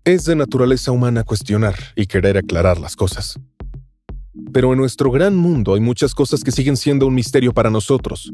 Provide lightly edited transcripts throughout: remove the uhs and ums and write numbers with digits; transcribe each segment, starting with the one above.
Es de naturaleza humana cuestionar y querer aclarar las cosas. Pero en nuestro gran mundo hay muchas cosas que siguen siendo un misterio para nosotros,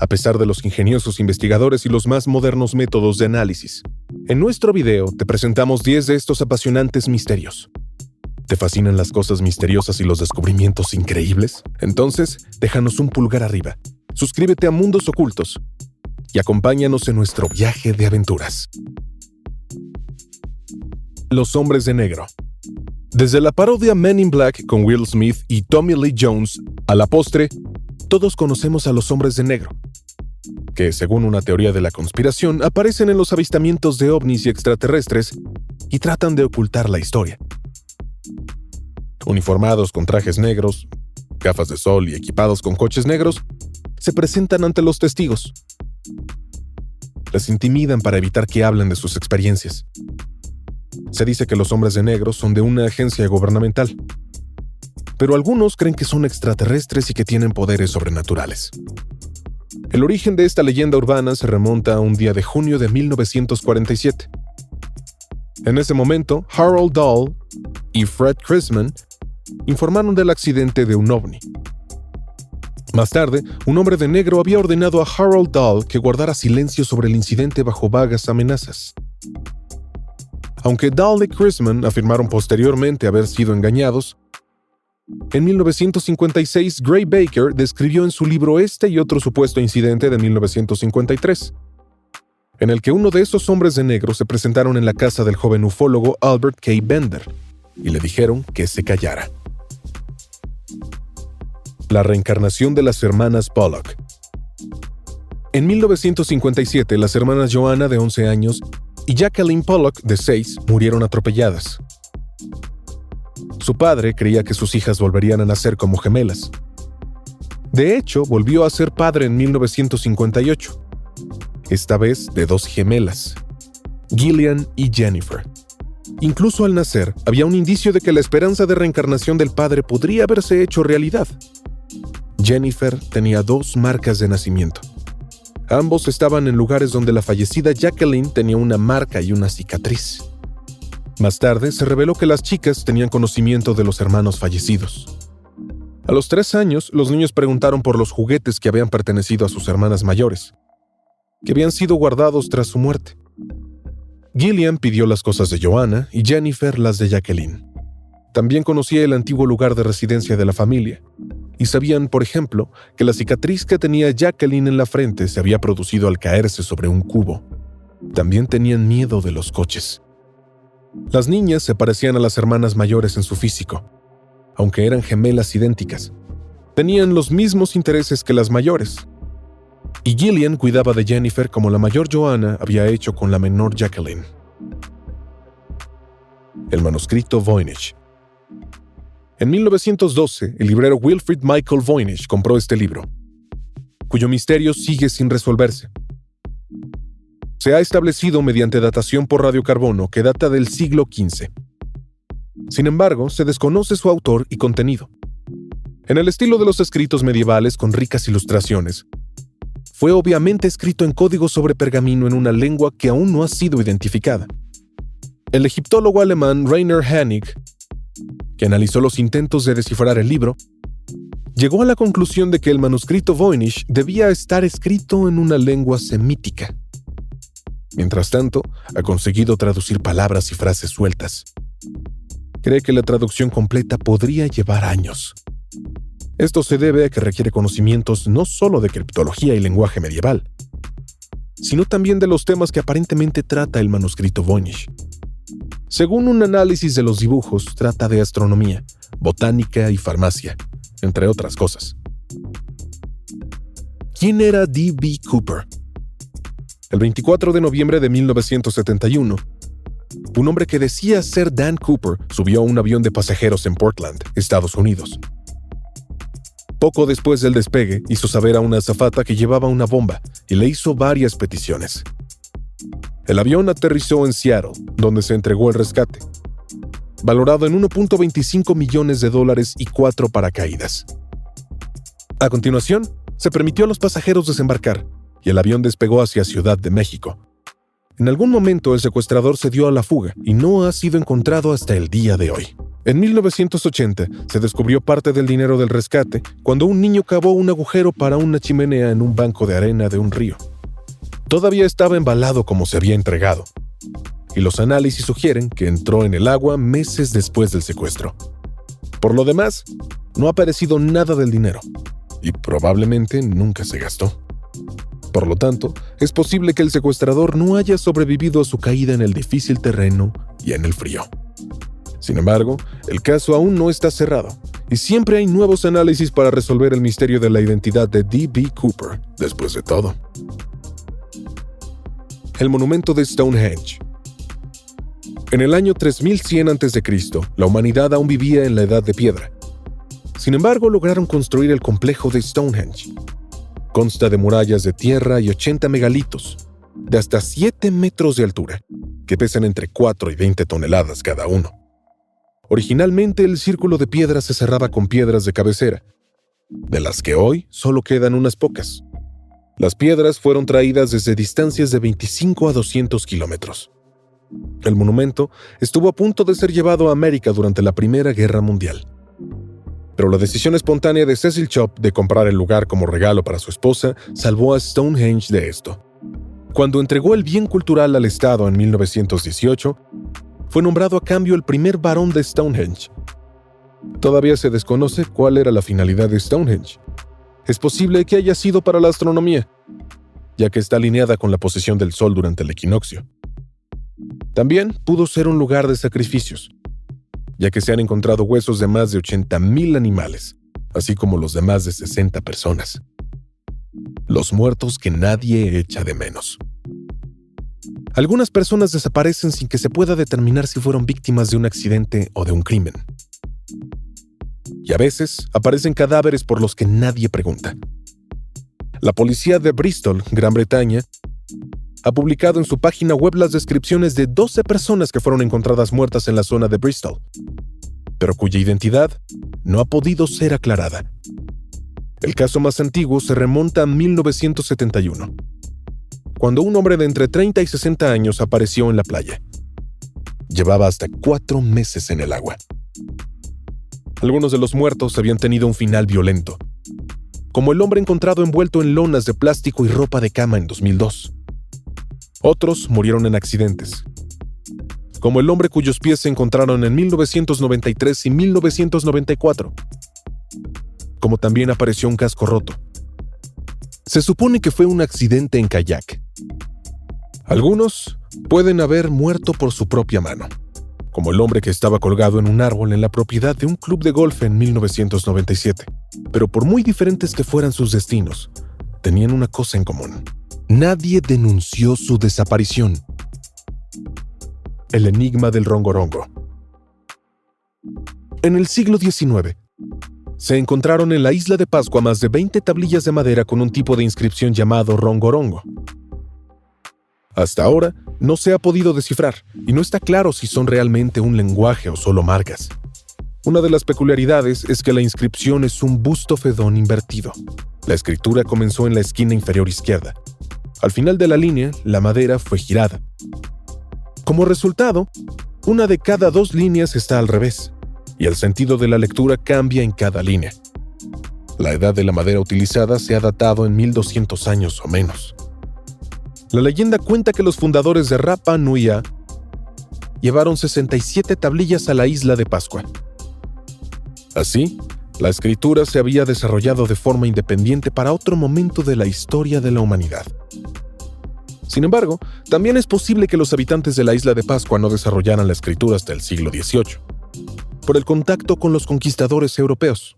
a pesar de los ingeniosos investigadores y los más modernos métodos de análisis. En nuestro video te presentamos 10 de estos apasionantes misterios. ¿Te fascinan las cosas misteriosas y los descubrimientos increíbles? Entonces, déjanos un pulgar arriba, suscríbete a Mundos Ocultos y acompáñanos en nuestro viaje de aventuras. Los hombres de negro. Desde la parodia Men in Black con Will Smith y Tommy Lee Jones, a la postre, todos conocemos a los hombres de negro, que según una teoría de la conspiración aparecen en los avistamientos de ovnis y extraterrestres y tratan de ocultar la historia. Uniformados con trajes negros, gafas de sol y equipados con coches negros, se presentan ante los testigos. Les intimidan para evitar que hablen de sus experiencias. Se dice que los hombres de negro son de una agencia gubernamental, pero algunos creen que son extraterrestres y que tienen poderes sobrenaturales. El origen de esta leyenda urbana se remonta a un día de junio de 1947. En ese momento, Harold Dahl y Fred Chrisman informaron del accidente de un ovni. Más tarde, un hombre de negro había ordenado a Harold Dahl que guardara silencio sobre el incidente bajo vagas amenazas. Aunque Dahl y Chrisman afirmaron posteriormente haber sido engañados, en 1956 Gray Baker describió en su libro este y otro supuesto incidente de 1953, en el que uno de esos hombres de negro se presentaron en la casa del joven ufólogo Albert K. Bender y le dijeron que se callara. La reencarnación de las hermanas Pollock. En 1957, las hermanas Joanna, de 11 años, y Jacqueline Pollock, de 6, murieron atropelladas. Su padre creía que sus hijas volverían a nacer como gemelas. De hecho, volvió a ser padre en 1958, esta vez de 2 gemelas, Gillian y Jennifer. Incluso al nacer, había un indicio de que la esperanza de reencarnación del padre podría haberse hecho realidad. Jennifer tenía 2 marcas de nacimiento. Ambos estaban en lugares donde la fallecida Jacqueline tenía una marca y una cicatriz. Más tarde, se reveló que las chicas tenían conocimiento de los hermanos fallecidos. A los 3 años, los niños preguntaron por los juguetes que habían pertenecido a sus hermanas mayores, que habían sido guardados tras su muerte. Gillian pidió las cosas de Joanna y Jennifer las de Jacqueline. También conocía el antiguo lugar de residencia de la familia, y sabían, por ejemplo, que la cicatriz que tenía Jacqueline en la frente se había producido al caerse sobre un cubo. También tenían miedo de los coches. Las niñas se parecían a las hermanas mayores en su físico, aunque eran gemelas idénticas. Tenían los mismos intereses que las mayores. Y Gillian cuidaba de Jennifer como la mayor Joanna había hecho con la menor Jacqueline. El manuscrito Voynich. En 1912, el librero Wilfrid Michael Voynich compró este libro, cuyo misterio sigue sin resolverse. Se ha establecido mediante datación por radiocarbono que data del siglo XV. Sin embargo, se desconoce su autor y contenido. En el estilo de los escritos medievales con ricas ilustraciones, fue obviamente escrito en código sobre pergamino en una lengua que aún no ha sido identificada. El egiptólogo alemán Rainer Hennig, que analizó los intentos de descifrar el libro, llegó a la conclusión de que el manuscrito Voynich debía estar escrito en una lengua semítica. Mientras tanto, ha conseguido traducir palabras y frases sueltas. Cree que la traducción completa podría llevar años. Esto se debe a que requiere conocimientos no solo de criptología y lenguaje medieval, sino también de los temas que aparentemente trata el manuscrito Voynich. Según un análisis de los dibujos, trata de astronomía, botánica y farmacia, entre otras cosas. ¿Quién era D.B. Cooper? El 24 de noviembre de 1971, un hombre que decía ser Dan Cooper subió a un avión de pasajeros en Portland, Estados Unidos. Poco después del despegue, hizo saber a una azafata que llevaba una bomba y le hizo varias peticiones. El avión aterrizó en Seattle, donde se entregó el rescate, valorado en $1.25 millones y 4 paracaídas. A continuación, se permitió a los pasajeros desembarcar y el avión despegó hacia Ciudad de México. En algún momento el secuestrador se dio a la fuga y no ha sido encontrado hasta el día de hoy. En 1980 se descubrió parte del dinero del rescate cuando un niño cavó un agujero para una chimenea en un banco de arena de un río. Todavía estaba embalado como se había entregado, y los análisis sugieren que entró en el agua meses después del secuestro. Por lo demás, no ha aparecido nada del dinero, y probablemente nunca se gastó. Por lo tanto, es posible que el secuestrador no haya sobrevivido a su caída en el difícil terreno y en el frío. Sin embargo, el caso aún no está cerrado, y siempre hay nuevos análisis para resolver el misterio de la identidad de D.B. Cooper, después de todo. El monumento de Stonehenge. En el año 3100 a.C., la humanidad aún vivía en la Edad de Piedra. Sin embargo, lograron construir el complejo de Stonehenge. Consta de murallas de tierra y 80 megalitos, de hasta 7 metros de altura, que pesan entre 4 y 20 toneladas cada uno. Originalmente, el círculo de piedra se cerraba con piedras de cabecera, de las que hoy solo quedan unas pocas. Las piedras fueron traídas desde distancias de 25 a 200 kilómetros. El monumento estuvo a punto de ser llevado a América durante la Primera Guerra Mundial. Pero la decisión espontánea de Cecil Chop de comprar el lugar como regalo para su esposa salvó a Stonehenge de esto. Cuando entregó el bien cultural al Estado en 1918, fue nombrado a cambio el primer barón de Stonehenge. Todavía se desconoce cuál era la finalidad de Stonehenge. Es posible que haya sido para la astronomía, ya que está alineada con la posición del Sol durante el equinoccio. También pudo ser un lugar de sacrificios, ya que se han encontrado huesos de más de 80,000 animales, así como los de más de 60 personas. Los muertos que nadie echa de menos. Algunas personas desaparecen sin que se pueda determinar si fueron víctimas de un accidente o de un crimen. Y a veces aparecen cadáveres por los que nadie pregunta. La policía de Bristol, Gran Bretaña, ha publicado en su página web las descripciones de 12 personas que fueron encontradas muertas en la zona de Bristol, pero cuya identidad no ha podido ser aclarada. El caso más antiguo se remonta a 1971, cuando un hombre de entre 30 y 60 años apareció en la playa. Llevaba hasta 4 meses en el agua. Algunos de los muertos habían tenido un final violento, como el hombre encontrado envuelto en lonas de plástico y ropa de cama en 2002. Otros murieron en accidentes, como el hombre cuyos pies se encontraron en 1993 y 1994. Como también apareció un casco roto. Se supone que fue un accidente en kayak. Algunos pueden haber muerto por su propia mano, como el hombre que estaba colgado en un árbol en la propiedad de un club de golf en 1997. Pero por muy diferentes que fueran sus destinos, tenían una cosa en común. Nadie denunció su desaparición. El enigma del rongorongo. En el siglo XIX, se encontraron en la isla de Pascua más de 20 tablillas de madera con un tipo de inscripción llamado rongorongo. Hasta ahora, no se ha podido descifrar, y no está claro si son realmente un lenguaje o solo marcas. Una de las peculiaridades es que la inscripción es un busto fedón invertido. La escritura comenzó en la esquina inferior izquierda. Al final de la línea, la madera fue girada. Como resultado, una de cada 2 líneas está al revés, y el sentido de la lectura cambia en cada línea. La edad de la madera utilizada se ha datado en 1200 años o menos. La leyenda cuenta que los fundadores de Rapa Nui llevaron 67 tablillas a la isla de Pascua. Así, la escritura se había desarrollado de forma independiente para otro momento de la historia de la humanidad. Sin embargo, también es posible que los habitantes de la isla de Pascua no desarrollaran la escritura hasta el siglo XVIII, por el contacto con los conquistadores europeos.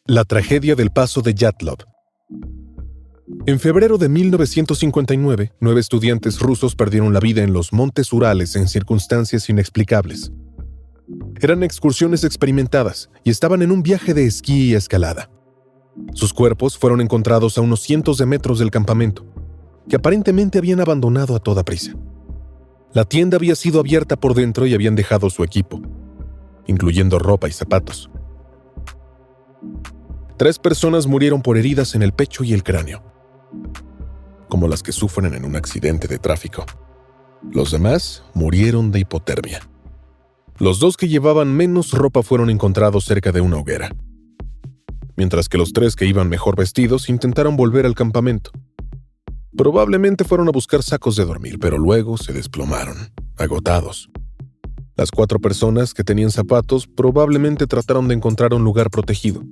La tragedia del paso de Yatlov. En febrero de 1959, 9 estudiantes rusos perdieron la vida en los montes Urales en circunstancias inexplicables. Eran excursiones experimentadas y estaban en un viaje de esquí y escalada. Sus cuerpos fueron encontrados a unos cientos de metros del campamento, que aparentemente habían abandonado a toda prisa. La tienda había sido abierta por dentro y habían dejado su equipo, incluyendo ropa y zapatos. 3 personas murieron por heridas en el pecho y el cráneo. como las que sufren en un accidente de tráfico. Los demás murieron de hipotermia. Los 2 que llevaban menos ropa fueron encontrados cerca de una hoguera, mientras que los 3 que iban mejor vestidos intentaron volver al campamento. Probablemente fueron a buscar sacos de dormir, pero luego se desplomaron, agotados. Las 4 personas que tenían zapatos probablemente trataron de encontrar un lugar protegido,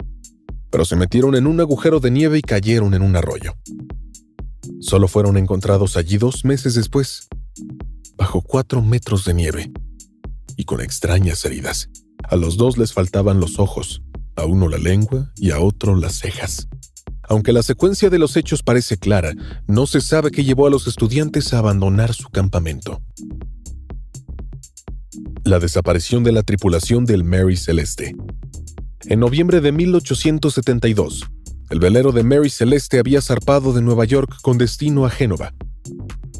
pero se metieron en un agujero de nieve y cayeron en un arroyo. Solo fueron encontrados allí 2 meses después, bajo 4 metros de nieve, y con extrañas heridas. A los 2 les faltaban los ojos, a uno la lengua y a otro las cejas. Aunque la secuencia de los hechos parece clara, no se sabe qué llevó a los estudiantes a abandonar su campamento. La desaparición de la tripulación del Mary Celeste. En noviembre de 1872, el velero de Mary Celeste había zarpado de Nueva York con destino a Génova.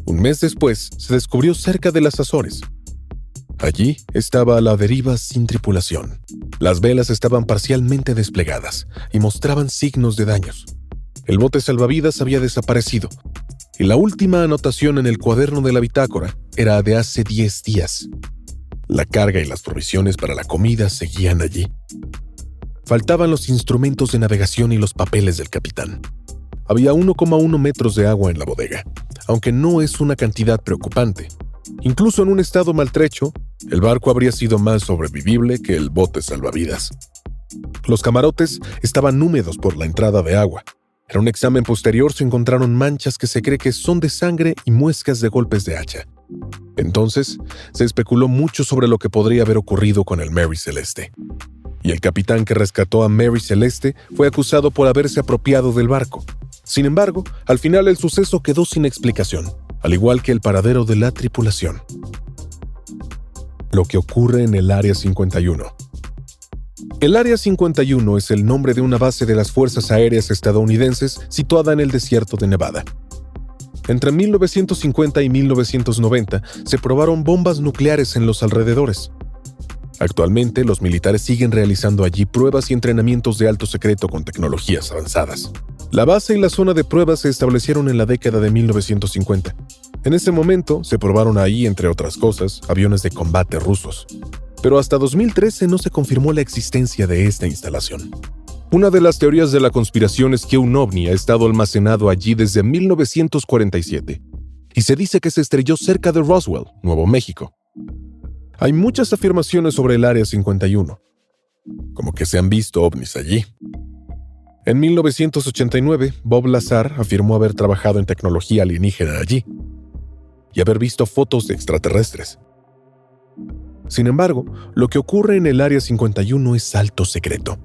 Un mes después, se descubrió cerca de las Azores. Allí estaba a la deriva sin tripulación. Las velas estaban parcialmente desplegadas y mostraban signos de daños. El bote salvavidas había desaparecido, y la última anotación en el cuaderno de la bitácora era de hace 10 días. La carga y las provisiones para la comida seguían allí. Faltaban los instrumentos de navegación y los papeles del capitán. Había 1,1 metros de agua en la bodega, aunque no es una cantidad preocupante. Incluso en un estado maltrecho, el barco habría sido más sobrevivible que el bote salvavidas. Los camarotes estaban húmedos por la entrada de agua. En un examen posterior se encontraron manchas que se cree que son de sangre y muescas de golpes de hacha. Entonces, se especuló mucho sobre lo que podría haber ocurrido con el Mary Celeste. Y el capitán que rescató a Mary Celeste fue acusado por haberse apropiado del barco. Sin embargo, al final el suceso quedó sin explicación, al igual que el paradero de la tripulación. Lo que ocurre en el Área 51. El Área 51 es el nombre de una base de las Fuerzas Aéreas estadounidenses situada en el desierto de Nevada. Entre 1950 y 1990 se probaron bombas nucleares en los alrededores. Actualmente, los militares siguen realizando allí pruebas y entrenamientos de alto secreto con tecnologías avanzadas. La base y la zona de pruebas se establecieron en la década de 1950. En ese momento, se probaron ahí, entre otras cosas, aviones de combate rusos. Pero hasta 2013 no se confirmó la existencia de esta instalación. Una de las teorías de la conspiración es que un ovni ha estado almacenado allí desde 1947, y se dice que se estrelló cerca de Roswell, Nuevo México. Hay muchas afirmaciones sobre el Área 51, como que se han visto ovnis allí. En 1989, Bob Lazar afirmó haber trabajado en tecnología alienígena allí y haber visto fotos de extraterrestres. Sin embargo, lo que ocurre en el Área 51 es alto secreto.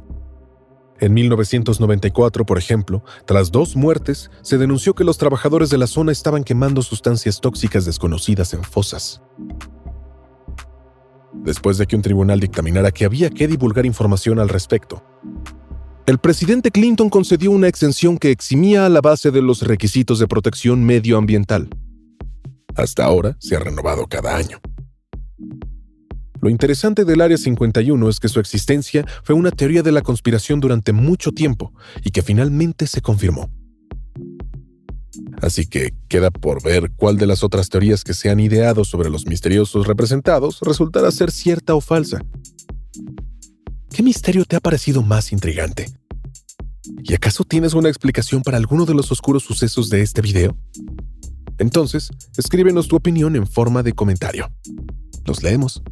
En 1994, por ejemplo, tras 2 muertes, se denunció que los trabajadores de la zona estaban quemando sustancias tóxicas desconocidas en fosas. Después de que un tribunal dictaminara que había que divulgar información al respecto, el presidente Clinton concedió una exención que eximía a la base de los requisitos de protección medioambiental. Hasta ahora se ha renovado cada año. Lo interesante del Área 51 es que su existencia fue una teoría de la conspiración durante mucho tiempo y que finalmente se confirmó. Así que queda por ver cuál de las otras teorías que se han ideado sobre los misteriosos representados resultará ser cierta o falsa. ¿Qué misterio te ha parecido más intrigante? ¿Y acaso tienes una explicación para alguno de los oscuros sucesos de este video? Entonces, escríbenos tu opinión en forma de comentario. Los leemos.